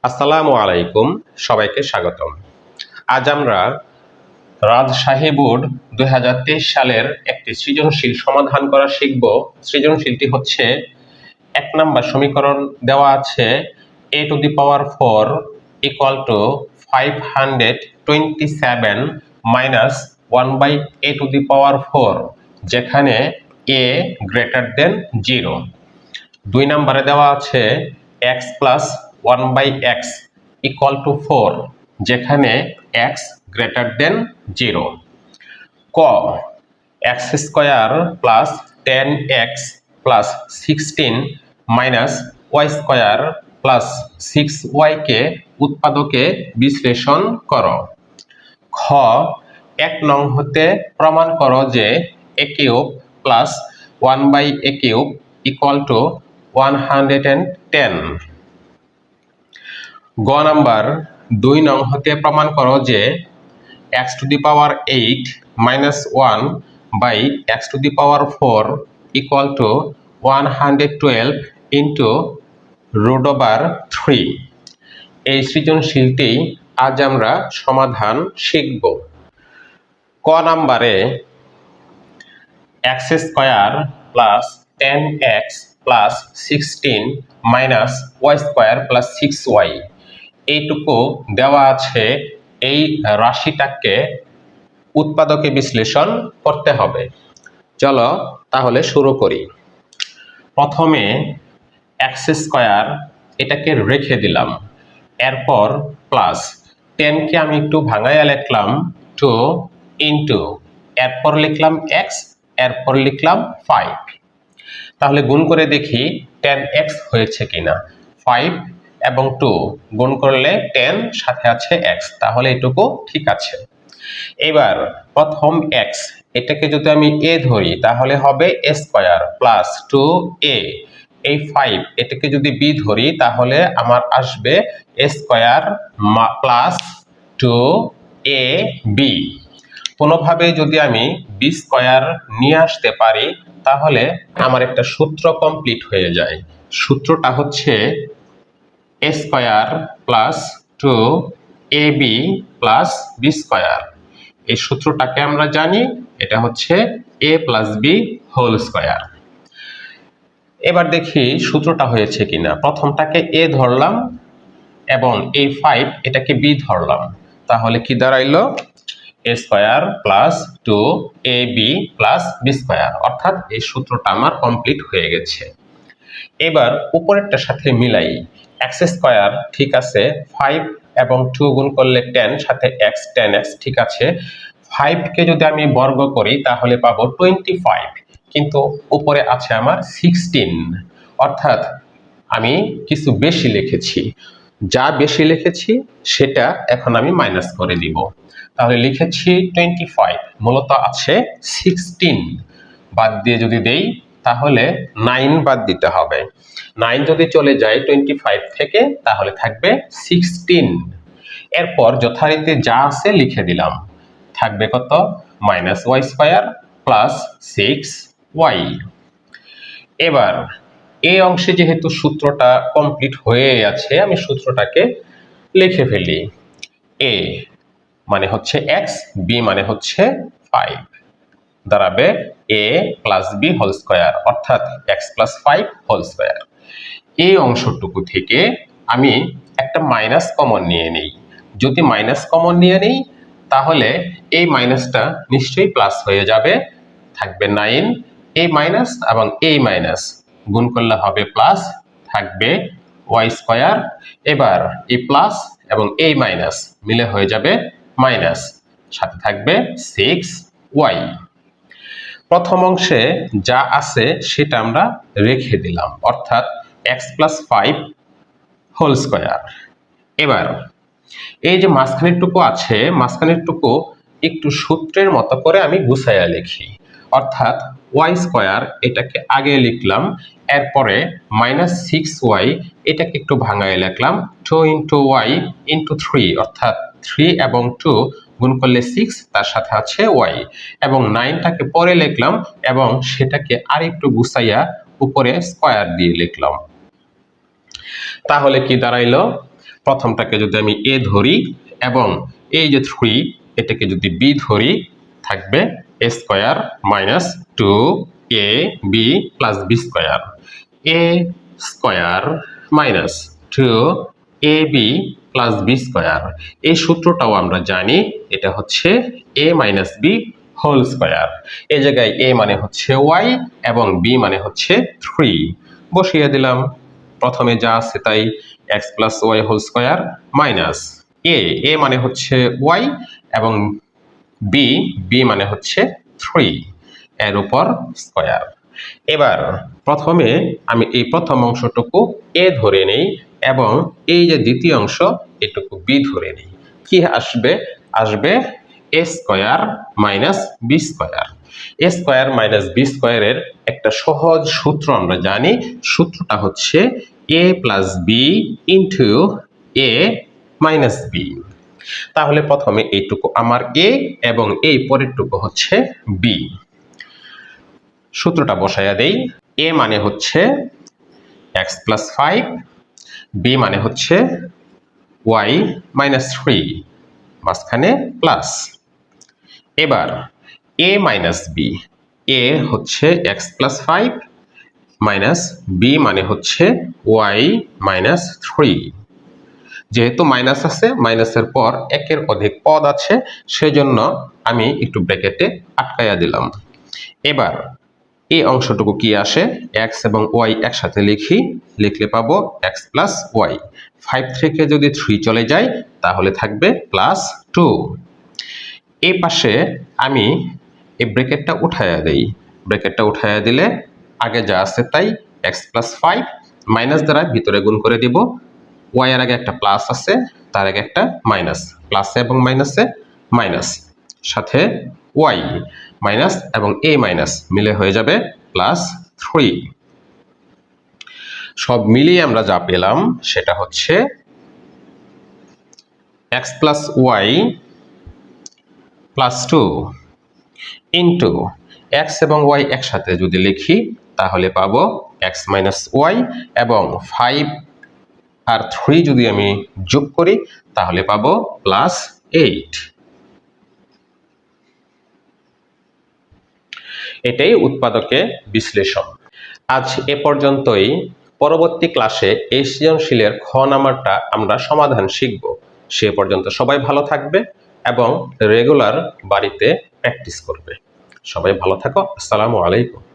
আসসালামু আলাইকুম, সবাইকে স্বাগতম। আজ আমরা রাজশাহী বোর্ড 2023 সালের একটি সৃজনশীল সমাধান করা শিখব। সৃজনশীলটি হচ্ছে 1 নম্বর সমীকরণ দেওয়া আছে a to the power 4 equal to 527 minus 1 by a to the power 4, যেখানে a greater than 0। 2 নম্বরে দেওয়া আছে x plus 1 by x equal to 4, যেখানে x greater than 0। ক x square plus 10x plus 16 minus y square plus 6y কে উৎপাদকে বিশ্লেষণ করো। খ 1 নং হতে প্রমাণ করো যে a cube plus 1 by a cube equal to 110। গ নাম্বার 2 নং হতে প্রমাণ করো যে x to the power 8 minus 1 by x to the power 4 equal to 112 into root over 3। এই সৃজনশীলটি আজ আমরা সমাধান শিখব। ক নাম্বারে x square plus 10x plus 16 minus y square plus 6y এইটুকু দেওয়া আছে। এই রাশিটাকে উৎপাদকে বিশ্লেষণ করতে হবে। চলো তাহলে শুরু করি। প্রথমে x স্কয়ার এটাকে রেখে দিলাম, এরপর প্লাস 10 কে আমি একটু ভাঙাইয়া লিখলাম 2 ইনটু, এরপর লিখলাম x, এরপর লিখলাম 5। তাহলে গুণ করে দেখি 10x হয়েছে কিনা। 5 এবং 2 গুণ করলে 10, সাথে আছে x, তাহলে এটুকু ঠিক আছে। এবার প্রথম x এটাকে যদি আমি a ধরি তাহলে হবে a স্কয়ার প্লাস 2a। এই 5 এটাকে যদি b ধরি তাহলে আমার আসবে a স্কয়ার প্লাস 2ab। কোনোভাবে যদি আমি b স্কয়ার নিয়ে আসতে পারি তাহলে আমার একটা সূত্র কমপ্লিট হয়ে যায়। সূত্রটা হচ্ছে a square plus 2ab plus b square. এই সূত্রটাকে আমরা জানি, এটা হচ্ছে a plus b whole square. এবার দেখি সূত্রটা হয়েছে কিনা। প্রথমটাকে a ধরলাম এবং এই 5 এটাকে b ধরলাম, তাহলে কি দাঁড়াইলো a square plus 2ab plus b square, অর্থাৎ এই সূত্রটা আমার কমপ্লিট হয়ে গেছে। এবার উপরেরটার সাথে মিলাই। x স্কয়ার ঠিক আছে, 5 এবং 2 গুণ করলে 10, সাথে x 10x ঠিক আছে। 5 কে যদি আমি বর্গ করি তাহলে পাবো 25, কিন্তু উপরে আছে আমার 16, অর্থাৎ আমি কিছু বেশি লিখেছি। যা বেশি লিখেছি সেটা এখন আমি মাইনাস করে দিব। তাহলে লিখেছি 25, মূলত আছে 16। বাদ দিয়ে যদি দেই তাহলে 9 বাদ দিতে হবে। 9 যদি চলে যায় 25 থেকে তাহলে থাকবে 16। এরপর যথারীতি যা আছে লিখে দিলাম। থাকবে কত? Minus Y square plus 6y। এবার এই অংশে যেহেতু সূত্রটা কমপ্লিট হয়ে আছে, আমি সূত্রটাকে লিখে ফেলি। a মানে হচ্ছে x, b মানে হচ্ছে 5, দাঁড়াবে a plus b whole square, অর্থাৎ x প্লাস 5 হোল স্কয়ার। এই অংশটুকু থেকে আমি একটা মাইনাস কমন নিয়ে নেই। যদি মাইনাস কমন নিয়ে নেই তাহলে এই মাইনাসটা নিশ্চয়ই প্লাস হয়ে যাবে, থাকবে 9। এই মাইনাস এবং এই মাইনাস গুণ করলে হবে প্লাস, থাকবে y স্কয়ার। এবার এই প্লাস এবং এই মাইনাস মিলে হয়ে যাবে মাইনাস, সাথে থাকবে 6y। প্রথম অংশে যা আছে সেটা আমরা রেখে দিলাম, অর্থাৎ x প্লাস 5 হোল স্কয়ার। এবার এই যে মাঝখানের টুকু আছে, মাঝখানের টুকু একটু সূত্রের মতো করে আমি গুছাইয়া লিখি, অর্থাৎ y স্কয়ার এটাকে আগে লিখলাম, এরপরে মাইনাস 6y এটাকে একটু ভাঙায় লিখলাম 2 ইন্টু y ইন্টু 3, অর্থাৎ 3 এবং 2 গুণ করলে 6, তার সাথে আছে y, এবং 9টাকে পরে লিখলাম এবং সেটাকে আরেকটু গুছাইয়া উপরে স্কয়ার দিয়ে লিখলাম। তাহলে কি দাঁড়াইলো? প্রথমটাকে যদি আমি a ধরি এবং এই যে 3 এটাকে যদি b ধরি, থাকবে a square minus 2ab plus b square. a square minus 2ab plus b square. এই সূত্রটাও আমরা জানি, এটা হচ্ছে a minus b whole square. এই জায়গায় a মানে হচ্ছে y এবং b মানে হচ্ছে 3, বসিয়ে দিলাম। প্রথমে যা আছে তাই, x plus Y whole square minus a মানে হচ্ছে y এবং b মানে হচ্ছে 3 এর উপর স্কয়ার। এবার প্রথমে আমি এই প্রথম অংশটুকু a ধরে নেই এবং এই যে দ্বিতীয় অংশ এটুকু b ধরে নেই। কি আসবে? আসবে a square minus b square. a square minus b স্কয়ারের একটা সহজ সূত্র আমরা জানি, সূত্রটা হচ্ছে a plus b into a minus b। তাহলে প্রথমে এইটুকু আমার a এবং এই পরেরটুকু হচ্ছে b। সূত্রটা বসাইয়া দেই। a মানে হচ্ছে x প্লাস 5, b মানে হচ্ছে y মাইনাস 3, মাঝখানে প্লাস। এবার a মাইনাস b, a হচ্ছে x প্লাস 5 মাইনাস b মানে হচ্ছে y মাইনাস 3। যেহেতু মাইনাস আছে, মাইনাসের পর একের অধিক পদ আছে, সেজন্য আমি একটু ব্র্যাকেটে আটকাইয়া দিলাম। এবার এই অংশটুকু কি আসে, x এবং y একসাথে লিখি, লিখলে পাবো x প্লাস ওয়াই। 5 থেকে যদি 3 চলে যায় তাহলে থাকবে প্লাস 2। এই পাশে আমি এই ব্র্যাকেটটা উঠাইয়া দেই। ব্র্যাকেটটা উঠাইয়া দিলে আগে যা আছে তাই, x প্লাস 5 মাইনাস দ্বারা ভিতরে গুণ করে দিব। y এর আগে একটা প্লাস আছে, তার আগে একটা মাইনাস, প্লাসে এবং মাইনাসে মাইনাস, সাথে y মাইনাস এবং a মাইনাস মিলে হয়ে যাবে প্লাস 3। সব মিলিয়ে আমরা যা পেলাম সেটা হচ্ছে x plus Y plus 2 into x এবং y একসাথে যদি লিখি তাহলে পাবো x মাইনাস ওয়াই এবং 5 আর 3 যদি আমি যোগ করি তাহলে পাবো প্লাস 8। এটাই উৎপাদকে বিশ্লেষণ। আজ এ পর্যন্তই। পরবর্তী ক্লাসে এই সৃজনশীলের খ নাম্বারটা আমরা সমাধান শিখব। সে পর্যন্ত সবাই ভালো থাকবে এবং রেগুলার বাড়িতে প্র্যাকটিস করবে। সবাই ভালো থাকো। আসসালামু আলাইকুম।